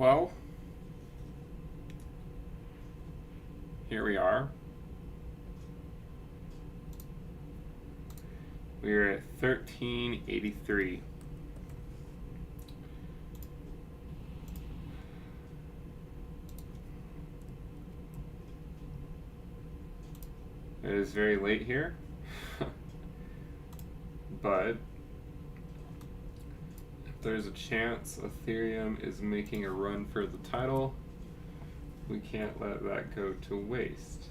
well, here we are. We're at 1383. It is very late here, but if there's a chance Ethereum is making a run for the title, we can't let that go to waste.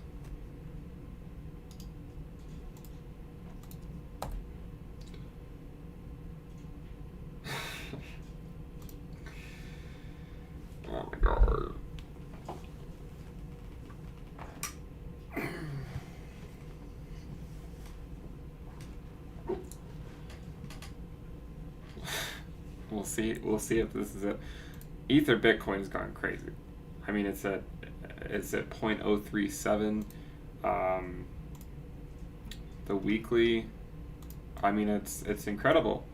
Oh my god. We'll see if this is it. Ether Bitcoin's gone crazy. I mean, it's at 0.037. The weekly, I mean, it's incredible.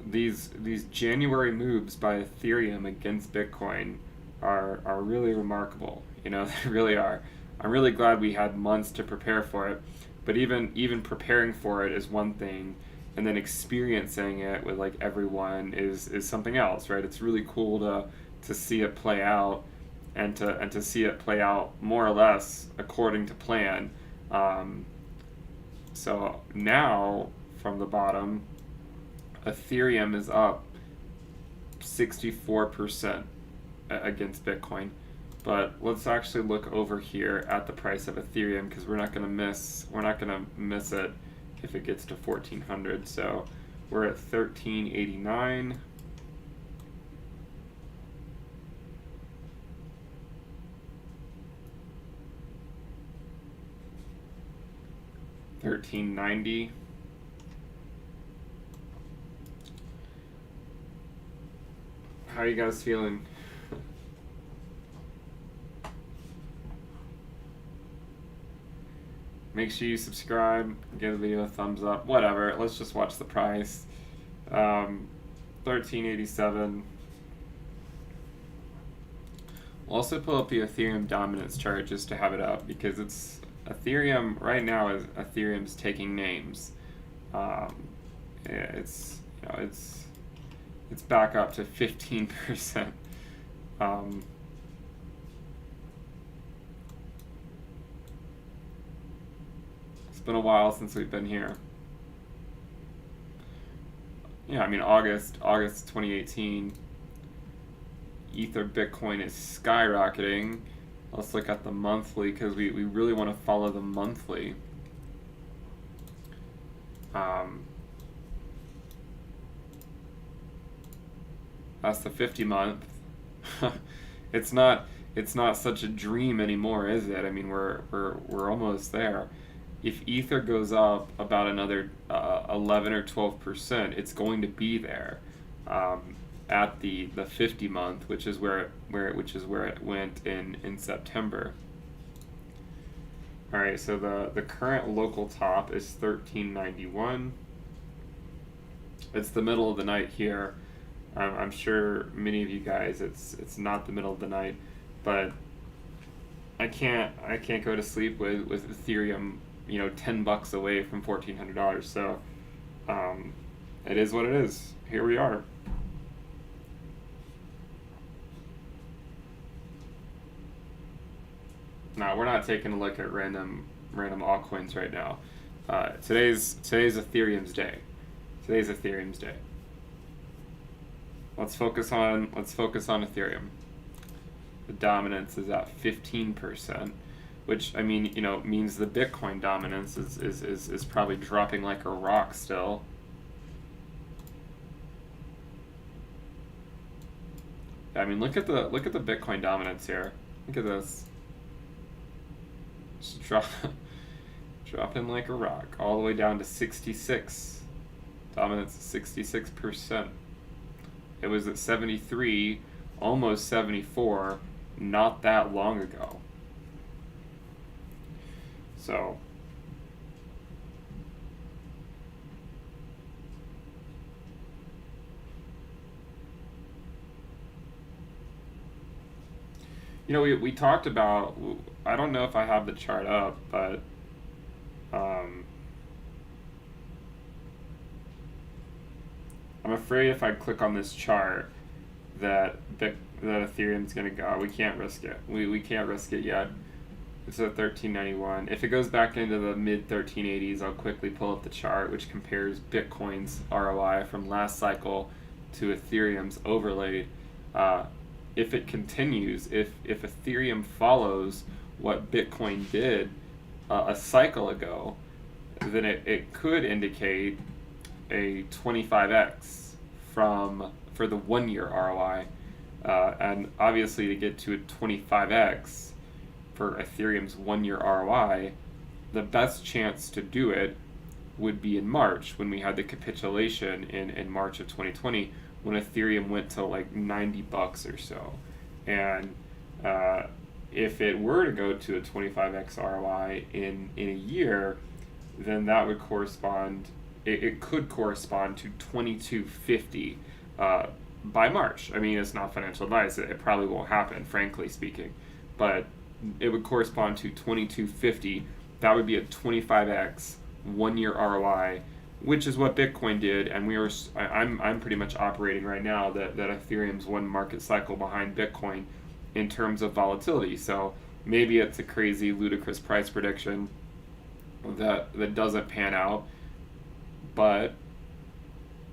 These January moves by Ethereum against Bitcoin are really remarkable. You know, they really are. I'm really glad we had months to prepare for it, but even preparing for it is one thing, and then experiencing it with like everyone is something else, right? It's really cool to see it play out, and to see it play out more or less according to plan. So now from the bottom, Ethereum is up 64% against Bitcoin. But let's actually look over here at the price of Ethereum, because we're not gonna miss it if it gets to 1400. So we're at 1389. $13.90. How are you guys feeling? Make sure you subscribe, give the video a thumbs up, whatever. Let's just watch the price. 1387. We'll also pull up the Ethereum dominance chart just to have it up, because it's Ethereum right now is Ethereum's taking names. It's back up to 15%. It's been a while since we've been here. Yeah, I mean August 2018. Ether Bitcoin is skyrocketing. Let's look at the monthly, because we really want to follow the monthly. That's the 50 month. It's not such a dream anymore, is it? I mean, we're almost there. If Ether goes up about another 11 or 12%, it's going to be there at the 50 month, which is where it went in September. All right, so the current local top is 1391. It's the middle of the night here. I'm sure many of you guys, it's not the middle of the night, but I can't go to sleep with Ethereum, you know, $10 away from $1,400. So it is what it is. Here we are. Now we're not taking a look at random altcoins right now. Today's Ethereum's day. Today's Ethereum's day. Let's focus on Ethereum. The dominance is at 15%, which, I mean, you know, means the Bitcoin dominance is probably dropping like a rock still. I mean, look at the Bitcoin dominance here. Look at this. Just dropping like a rock all the way down to 66. Dominance is 66%. It was at 73, almost 74, not that long ago. So You know, we talked about, I don't know if I have the chart up, but um, I'm afraid if I click on this chart that Ethereum's going to go. We can't risk it. We can't risk it yet. It's at 1391. If it goes back into the mid 1380s, I'll quickly pull up the chart, which compares Bitcoin's ROI from last cycle to Ethereum's overlaid. If it continues, if Ethereum follows what Bitcoin did a cycle ago, then it could indicate a 25x for the 1 year ROI. And obviously, to get to a 25x for Ethereum's 1 year ROI, the best chance to do it would be in March, when we had the capitulation in March of 2020, when Ethereum went to like $90 or so. And if it were to go to a 25x ROI in a year, then that would correspond, it could correspond to 2250 by March. I mean, it's not financial advice. It probably won't happen, frankly speaking. But it would correspond to 2250. That would be a 25x 1 year ROI, which is what Bitcoin did. And I'm pretty much operating right now that Ethereum's one market cycle behind Bitcoin in terms of volatility. So maybe it's a crazy, ludicrous price prediction that doesn't pan out, but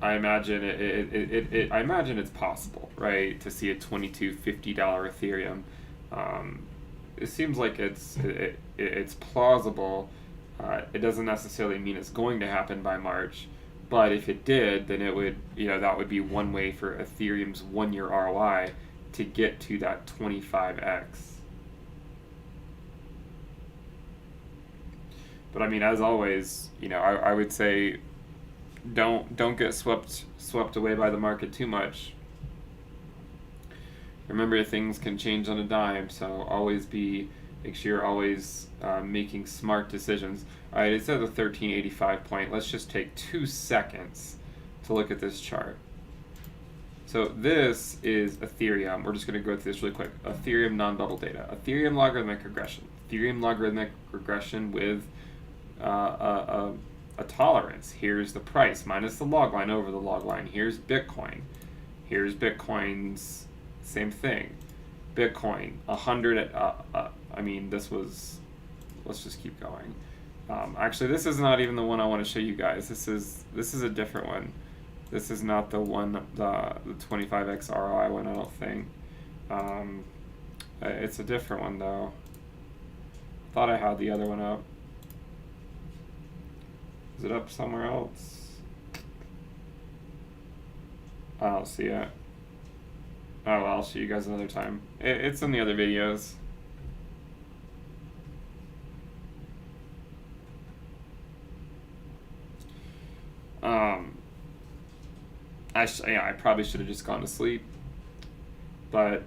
I imagine I imagine it's possible, right, to see a $2250 Ethereum. It seems like it's plausible. It doesn't necessarily mean it's going to happen by March, but if it did, then it would, that would be one way for Ethereum's 1 year ROI to get to that 25x. But I mean, as always, I would say don't get swept away by the market too much. Remember, things can change on a dime, so make sure you're always making smart decisions. All right, it's at the 1385 point. Let's just take 2 seconds to look at this chart. So this is Ethereum. We're just going to go through this really quick. Ethereum non-bubble data. Ethereum logarithmic regression. Ethereum logarithmic regression with a tolerance. Here's the price minus the log line over the log line. Here's Bitcoin. Here's Bitcoin's same thing. Bitcoin 100. I mean, this was. Let's just keep going. Actually, this is not even the one I want to show you guys. This is a different one. This is not the one, the 25x ROI one, I don't think. It's a different one though. Thought I had the other one up. Is it up somewhere else? I don't see it. Oh well, I'll show you guys another time. It's in the other videos. I probably should have just gone to sleep, but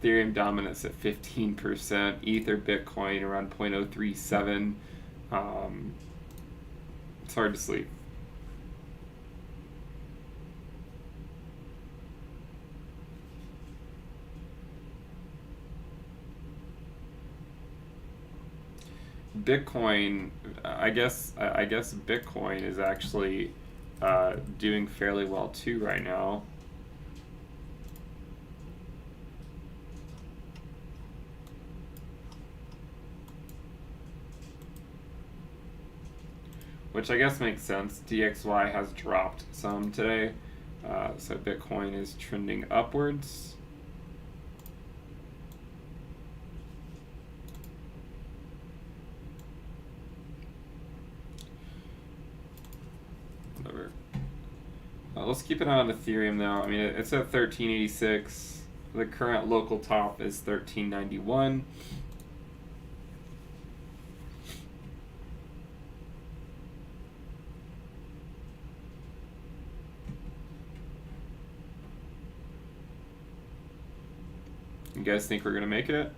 Ethereum dominance at 15%, Ether, Bitcoin around 0.037. It's hard to sleep. Bitcoin, I guess Bitcoin is actually doing fairly well too right now. Which I guess makes sense. DXY has dropped some today, so Bitcoin is trending upwards. Whatever. Let's keep an eye on Ethereum though. I mean, it's at 1386. The current local top is 1391. You guys think we're gonna make it?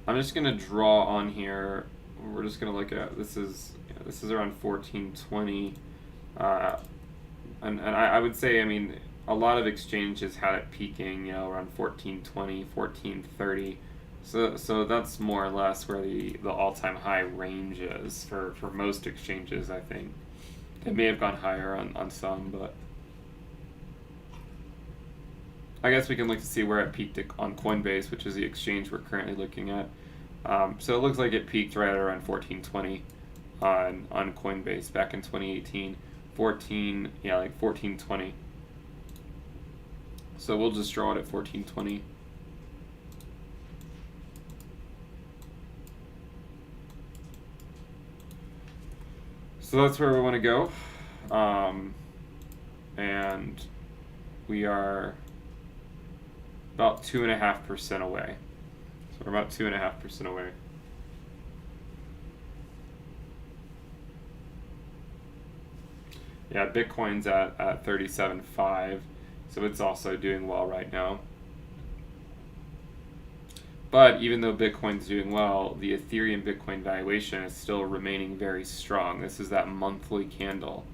I'm just gonna draw on here. We're just gonna look at this is this is around 1420. And I would say, I mean, a lot of exchanges had it peaking, you know, around 1420, 1430. So that's more or less where the all-time high range is for most exchanges, I think. It may have gone higher on some, but I guess we can look to see where it peaked on Coinbase, which is the exchange we're currently looking at. So it looks like it peaked right around 1420 on Coinbase back in 2018. 1420. So we'll just draw it at 1420. So that's where we want to go. And we are about 2.5% away. So we're about 2.5% away. Yeah, Bitcoin's at 37.5, so it's also doing well right now. But even though Bitcoin's doing well, the Ethereum Bitcoin valuation is still remaining very strong. This is that monthly candle.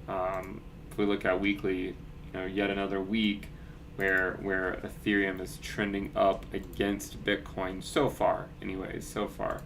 If we look at weekly, you know, yet another week where Ethereum is trending up against Bitcoin so far, anyways, so far.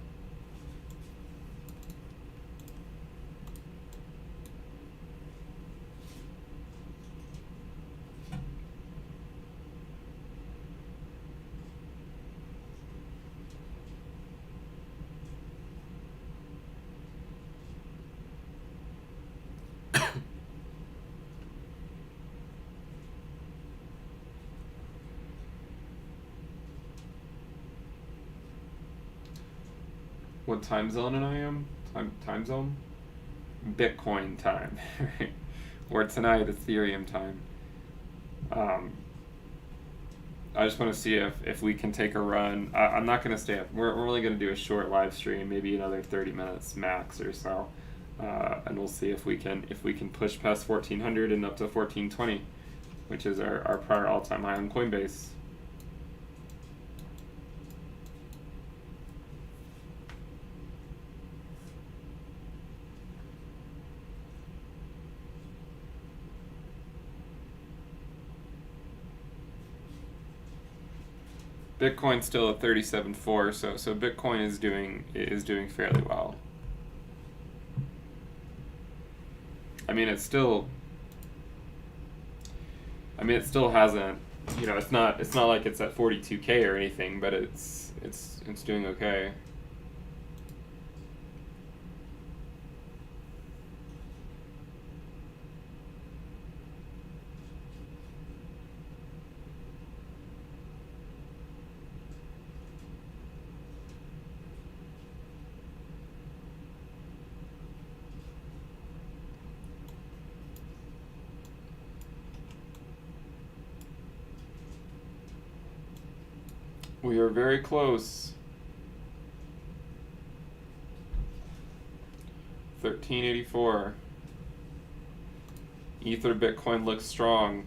What time zone I am? Time zone? Bitcoin time, right? Or tonight, Ethereum time. I just want to see if we can take a run. I'm not going to stay up. We're only going to do a short live stream, maybe another 30 minutes max or so, and we'll see if we can push past 1400 and up to 1420, which is our prior all-time high on Coinbase. Bitcoin's still at 37.4, so Bitcoin is doing fairly well. I mean, it still hasn't, you know, it's not like it's at 42K or anything, but it's doing okay. We are very close. 1384. Ether Bitcoin looks strong.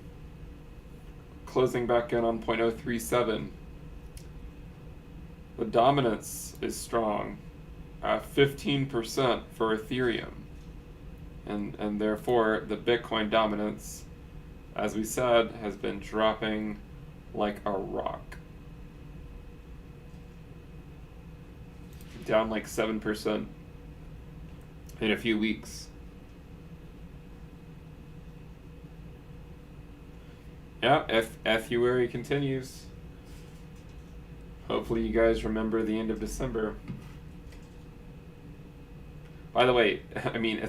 Closing back in on 0.037. The dominance is strong. 15% for Ethereum. And therefore the Bitcoin dominance, as we said, has been dropping like a rock. Down like 7% in a few weeks. Yeah, February continues. Hopefully you guys remember the end of December. By the way, I mean,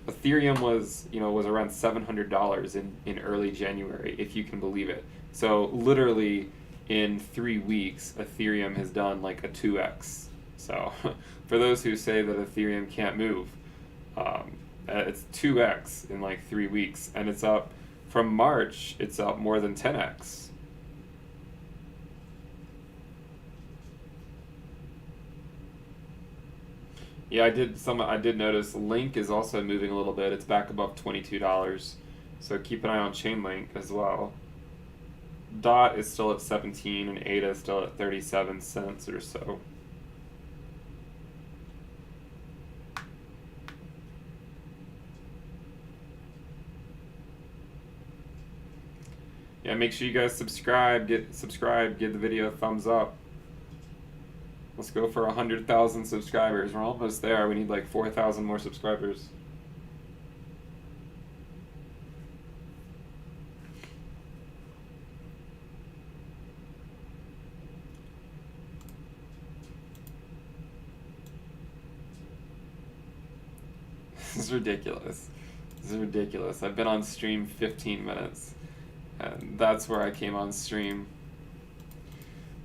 Ethereum was around $700 in early January, if you can believe it. So literally in 3 weeks, Ethereum has done like a 2x. So for those who say that Ethereum can't move, it's 2x in like 3 weeks, and it's up from March. It's up more than 10x. Yeah, I did notice Link is also moving a little bit. It's back above $22, so keep an eye on Chainlink as well. DOT is still at 17, and ADA is still at 37 cents or so. Yeah, make sure you guys subscribe, give the video a thumbs up. Let's go for 100,000 subscribers. We're almost there. We need like 4,000 more subscribers. This is ridiculous. This is ridiculous. I've been on stream 15 minutes. And that's where I came on stream.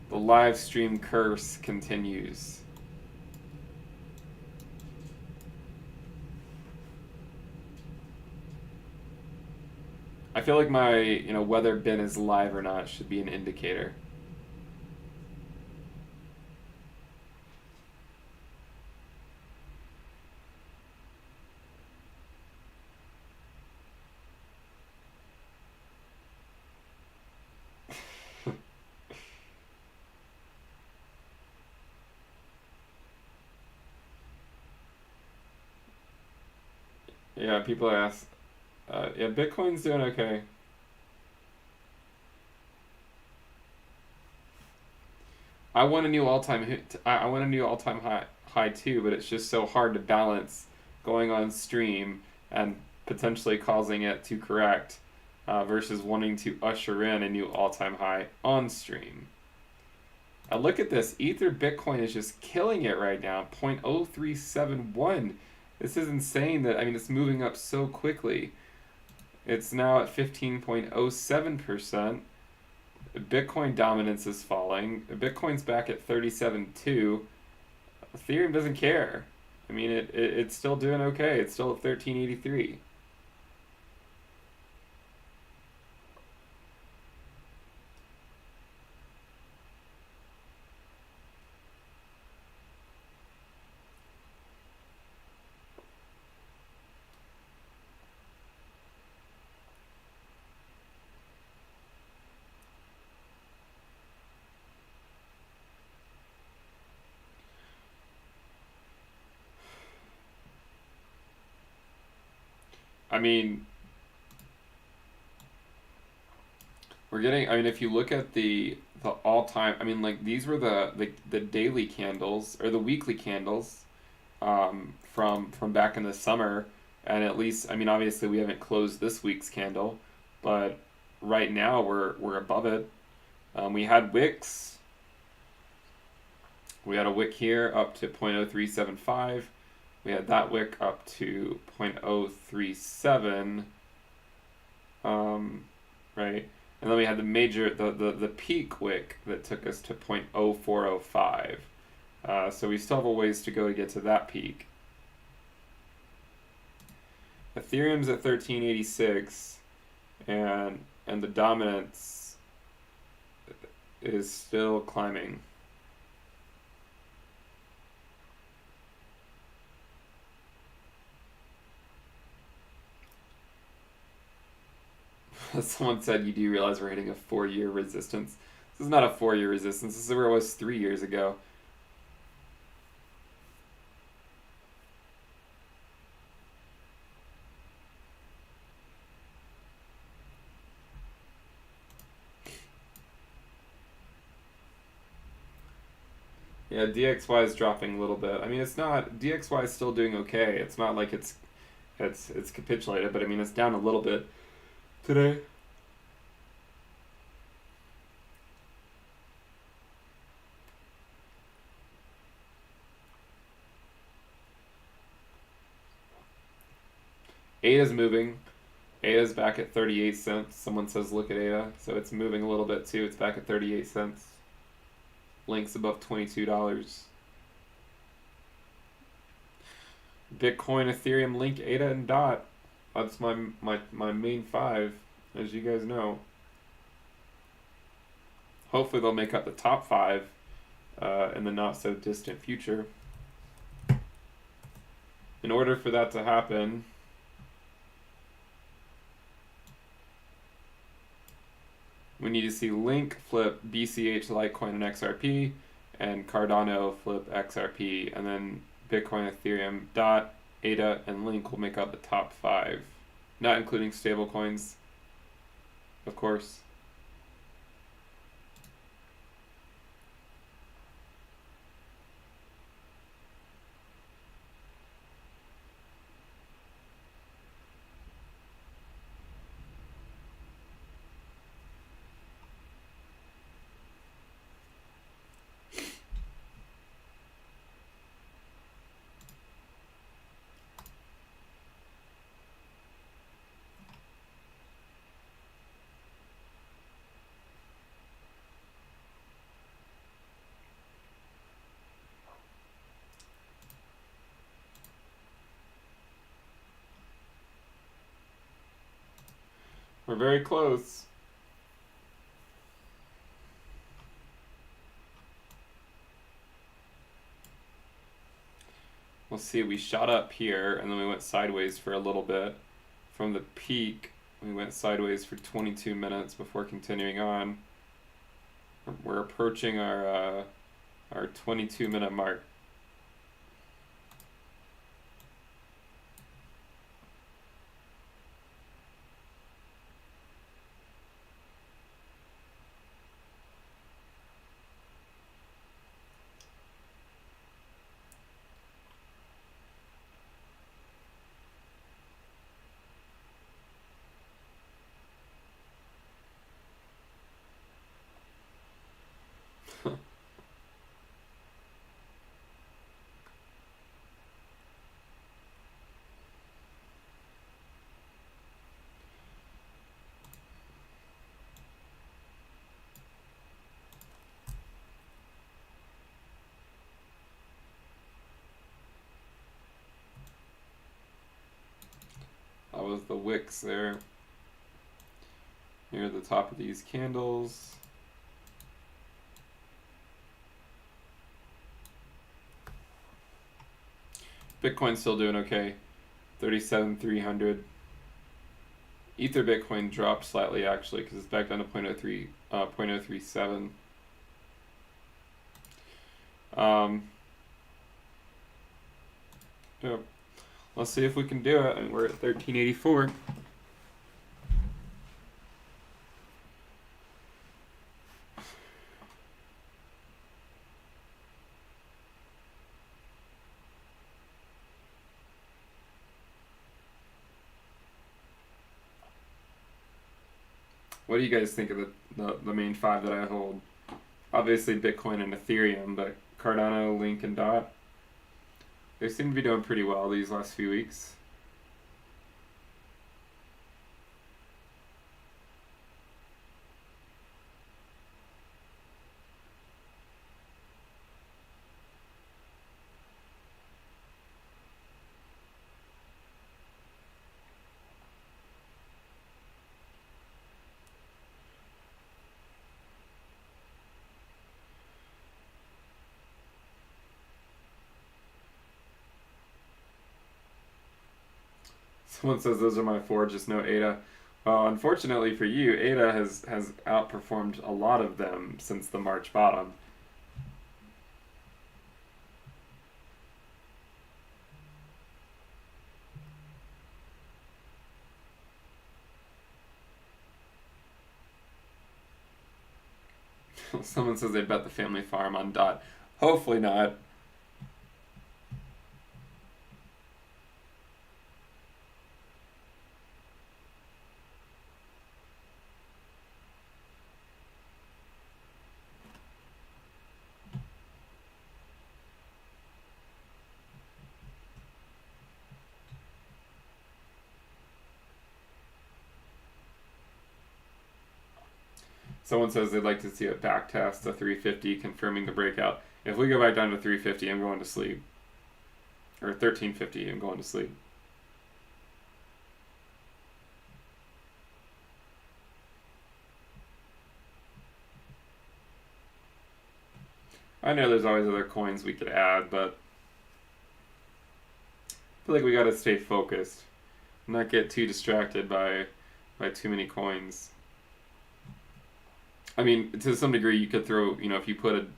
The live stream curse continues. I feel like my, whether bin is live or not should be an indicator. Yeah, people ask. Yeah, Bitcoin's doing okay. I want a new all-time hit. I want a new all-time high too, but it's just so hard to balance going on stream and potentially causing it to correct versus wanting to usher in a new all-time high on stream. Look at this. Ether Bitcoin is just killing it right now. 0.0371. This is insane that, it's moving up so quickly. It's now at 15.07%. Bitcoin dominance is falling. Bitcoin's back at 37.2. Ethereum doesn't care. It's still doing okay. It's still at 1383. We're getting, if you look at the all-time, these were the daily candles, or the weekly candles, from back in the summer, and at least, obviously we haven't closed this week's candle, but right now we're above it. We had wicks. We had a wick here up to 0.0375. We had that wick up to 0.037, right? And then we had the peak wick that took us to 0.0405. So we still have a ways to go to get to that peak. Ethereum's at 1386, and the dominance is still climbing. Someone said, you do realize we're hitting a 4-year resistance. This is not a 4-year resistance. This is where it was 3 years ago. Yeah, DXY is dropping a little bit. It's not, DXY is still doing okay. It's not like it's capitulated, but it's down a little bit today. ADA's moving. ADA's back at 38 cents. Someone says look at ADA. So it's moving a little bit too. It's back at 38 cents. Link's above $22. Bitcoin, Ethereum, Link, ADA, and DOT. That's my main 5, as you guys know. Hopefully they'll make up the top 5 in the not so distant future. In order for that to happen, we need to see Link flip BCH, Litecoin, and XRP, and Cardano flip XRP, and then Bitcoin, Ethereum, DOT, ADA, and Link will make up the top 5, not including stablecoins, of course. very close. We'll see, we shot up here and then we went sideways for a little bit. From the peak, we went sideways for 22 minutes before continuing on. We're approaching our 22-minute mark. That was the wicks there near the top of these candles. Bitcoin's still doing okay, 37,300. Ether Bitcoin dropped slightly actually because it's back down to 0.037. Yep. Let's see if we can do it. And we're at 1384. What do you guys think of the main five that I hold? Obviously Bitcoin and Ethereum, but Cardano, Link, and Dot, they seem to be doing pretty well these last few weeks. Someone says those are my four, just no ADA. Well, unfortunately for you, ADA has outperformed a lot of them since the March bottom. Someone says they bet the family farm on Dot. Hopefully not. Someone says they'd like to see a back test to 350, confirming the breakout. If we go back down to 350, I'm going to sleep. Or 1350, I'm going to sleep. I know there's always other coins we could add, but I feel like we gotta stay focused. Not get too distracted by too many coins. I mean, to some degree, you could throw, if you put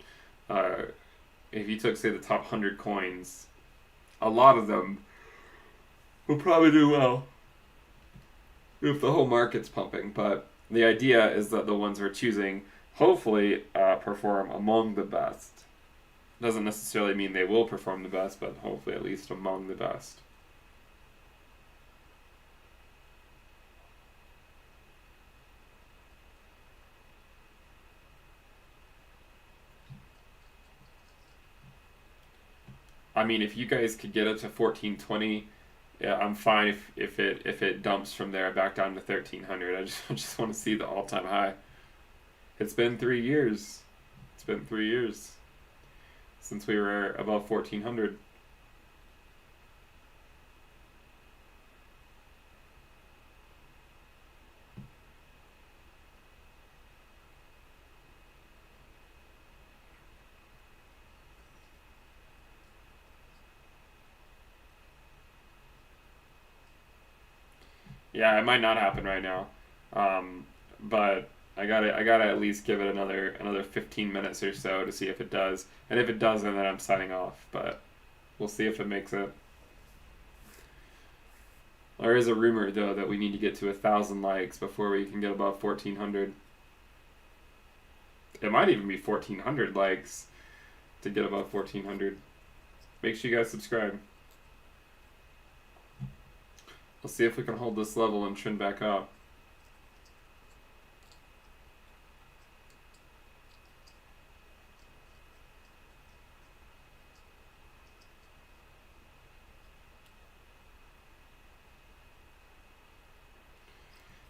if you took, say, the top 100 coins, a lot of them will probably do well if the whole market's pumping. But the idea is that the ones we're choosing hopefully perform among the best. Doesn't necessarily mean they will perform the best, but hopefully at least among the best. I mean, if you guys could get it to 1420, yeah, I'm fine if it dumps from there back down to 1300. I just want to see the all-time high. It's been 3 years. It's been 3 years since we were above 1400. Yeah, it might not happen right now, but I gotta at least give it another 15 minutes or so to see if it does. And if it doesn't, then I'm signing off. But we'll see if it makes it. There is a rumor though that we need to get to 1,000 likes before we can get above 1,400. It might even be 1,400 likes to get above 1,400. Make sure you guys subscribe. We'll see if we can hold this level and trend back up.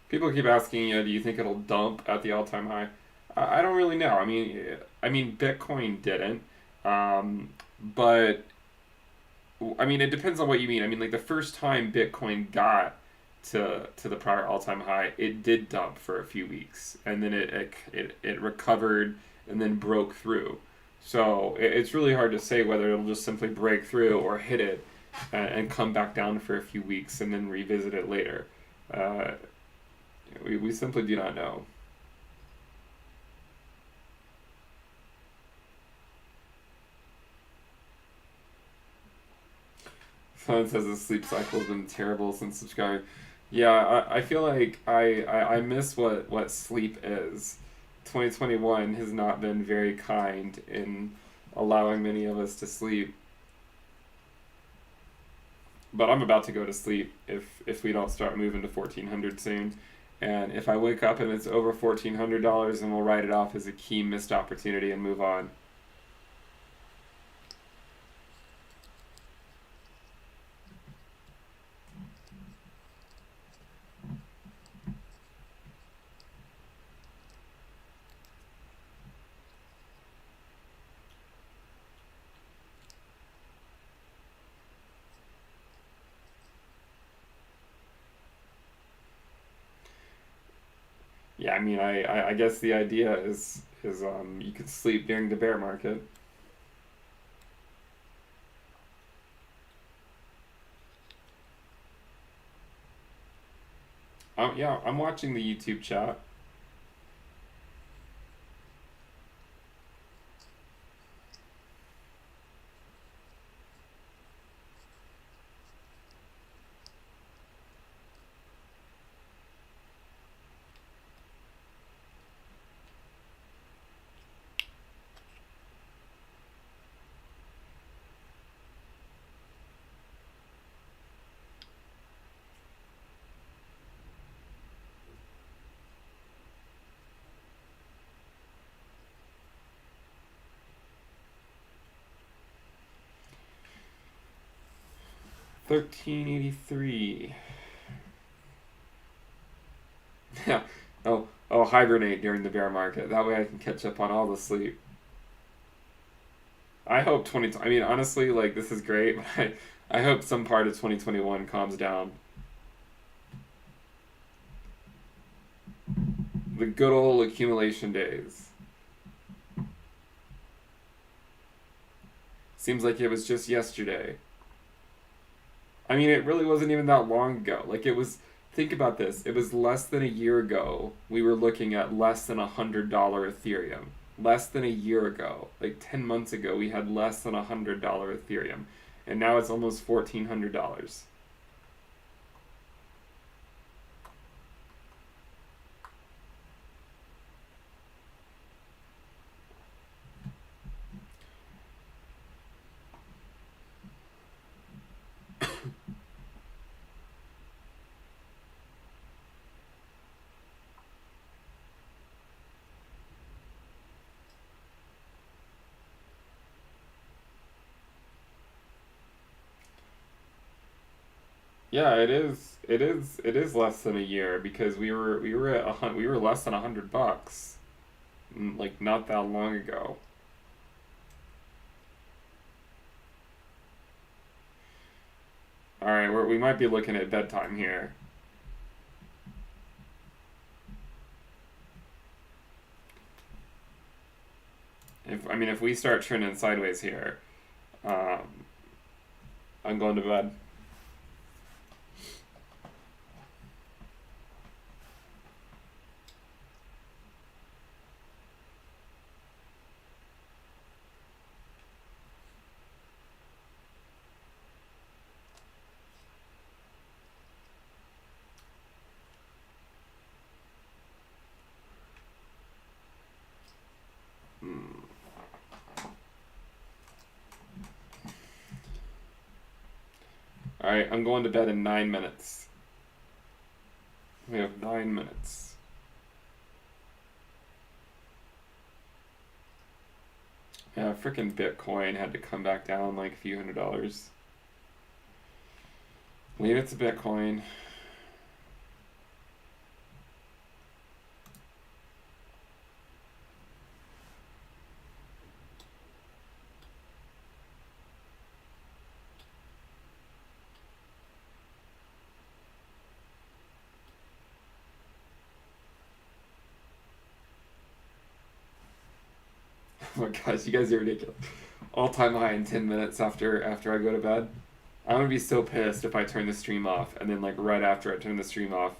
People keep asking, do you think it'll dump at the all-time high? I don't really know. I mean, Bitcoin didn't, but I mean, it depends on what you mean. I mean, like the first time Bitcoin got to the prior all-time high, it did dump for a few weeks, and then it recovered and then broke through. So it's really hard to say whether it'll just simply break through or hit it and come back down for a few weeks and then revisit it later. Uh, we simply do not know. Someone says the sleep cycle has been terrible since subscribing. Yeah, I feel like I miss what sleep is. 2021 has not been very kind in allowing many of us to sleep. But I'm about to go to sleep if we don't start moving to 1,400 soon. And if I wake up and it's over $1,400, then we'll write it off as a key missed opportunity and move on. Yeah, I mean, I guess the idea is you could sleep during the bear market. Yeah, I'm watching the YouTube chat. $13.83. Yeah. Oh, hibernate during the bear market. That way I can catch up on all the sleep. I hope 20. I mean, honestly, like this is great, but I hope some part of 2021 calms down. The good old accumulation days. Seems like it was just yesterday. I mean, it really wasn't even that long ago. Like it was. Think about this. It was less than a year ago. We were looking at less than $100 Ethereum. Less than a year ago, like 10 months ago, we had less than $100 Ethereum, and now it's almost $1,400. Yeah, it is. It is. It is less than a year because we were at we were less than $100, like not that long ago. All right, we might be looking at bedtime here. If we start trending sideways here, um, I'm going to bed. All right, I'm going to bed in 9 minutes. We have 9 minutes. Yeah, frickin' Bitcoin had to come back down like a few $100s. Leave it to Bitcoin. Oh my gosh, you guys are ridiculous. All-time high in 10 minutes after I go to bed. I'm gonna be so pissed if I turn the stream off and then like right after I turn the stream off,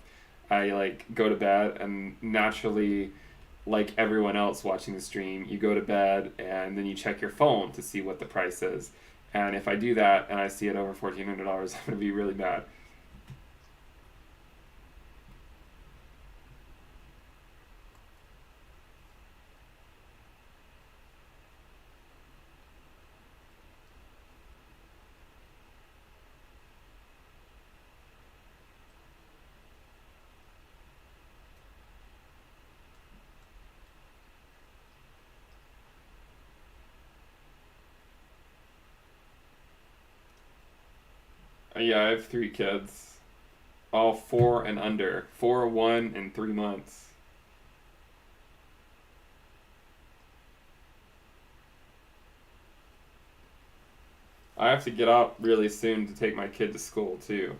I like go to bed and naturally, like everyone else watching the stream, you go to bed and then you check your phone to see what the price is. And if I do that and I see it over $1,400, I'm gonna be really mad. Yeah, I have 3 kids, all 4 and under, 4, 1, and 3 months. I have to get up really soon to take my kid to school too.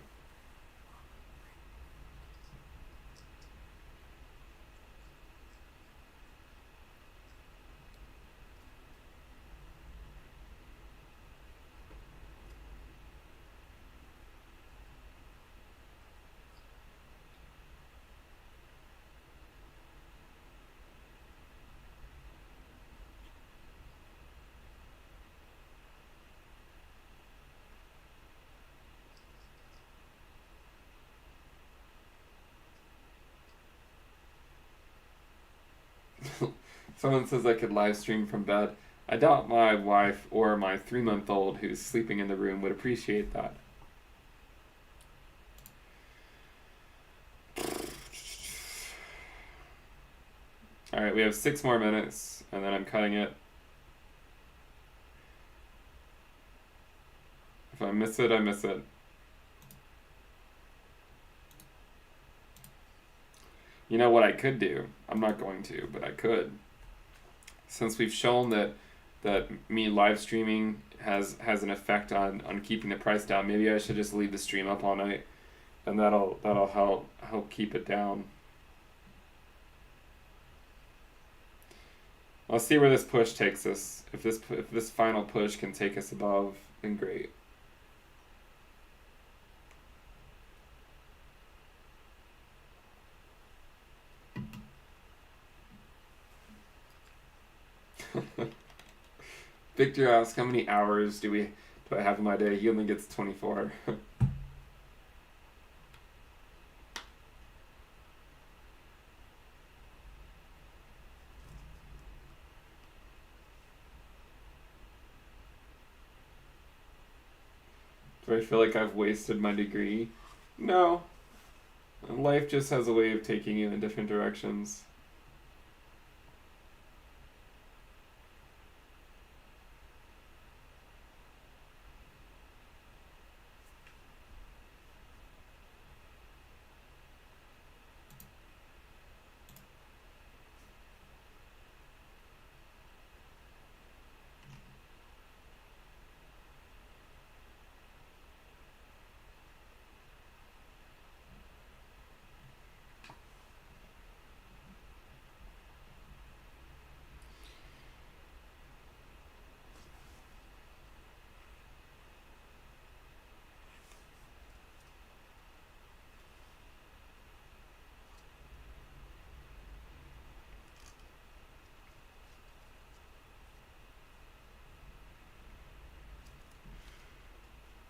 Someone says I could live stream from bed. I doubt my wife or my 3-month-old who's sleeping in the room would appreciate that. Alright, we have 6 more minutes, and then I'm cutting it. If I miss it, I miss it. You know what I could do? I'm not going to, but I could. Since we've shown that me live streaming has an effect on keeping the price down, maybe I should just leave the stream up all night, and that'll help keep it down. Let's see where this push takes us. If this final push can take us above, then great. Victor asks, how many hours do I have in my day? He only gets 24. Do I feel like I've wasted my degree? No. Life just has a way of taking you in different directions.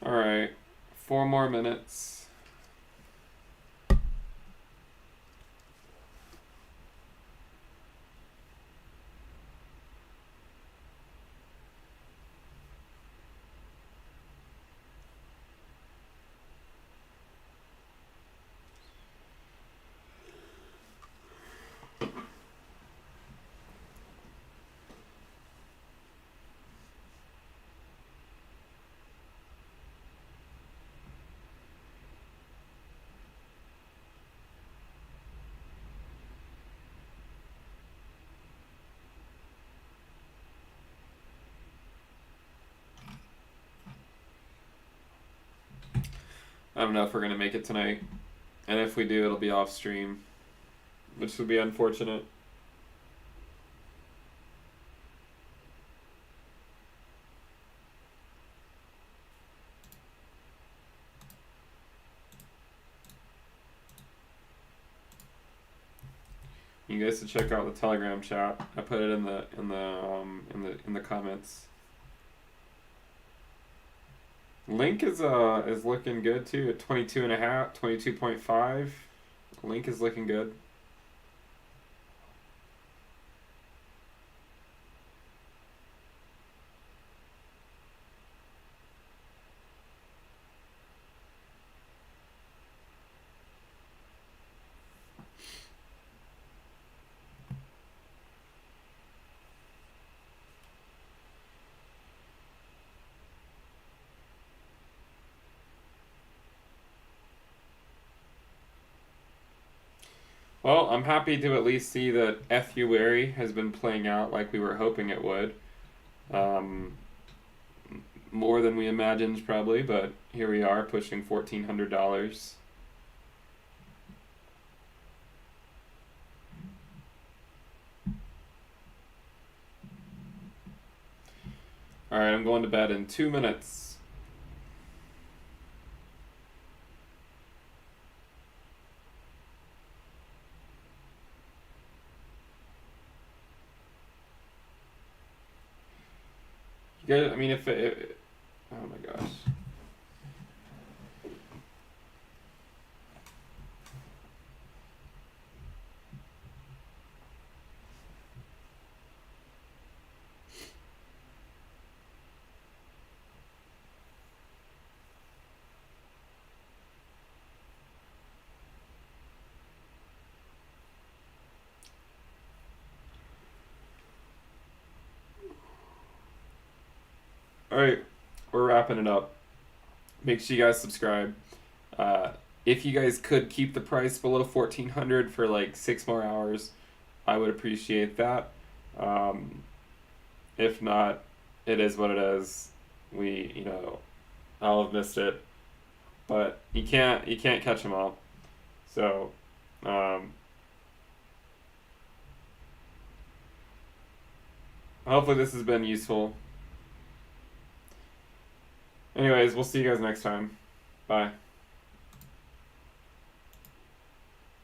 Alright, 4 more minutes. don't know if we're gonna make it tonight, and if we do, it'll be off stream, which would be unfortunate. You guys should check out the Telegram chat. I put it in the comments. Link is looking good too at 22.5, 22.5. Link is looking good. Well, I'm happy to at least see that Ethereum has been playing out like we were hoping it would. More than we imagined, probably, but here we are pushing $1,400. All right, I'm going to bed in 2 minutes. You guys, I mean, if it, oh my gosh. All right, we're wrapping it up. Make sure you guys subscribe. If you guys could keep the price below 1,400 for like 6 more hours, I would appreciate that. If not, it is what it is. I'll have missed it, but you can't catch them all. So, hopefully this has been useful. Anyways, we'll see you guys next time. Bye.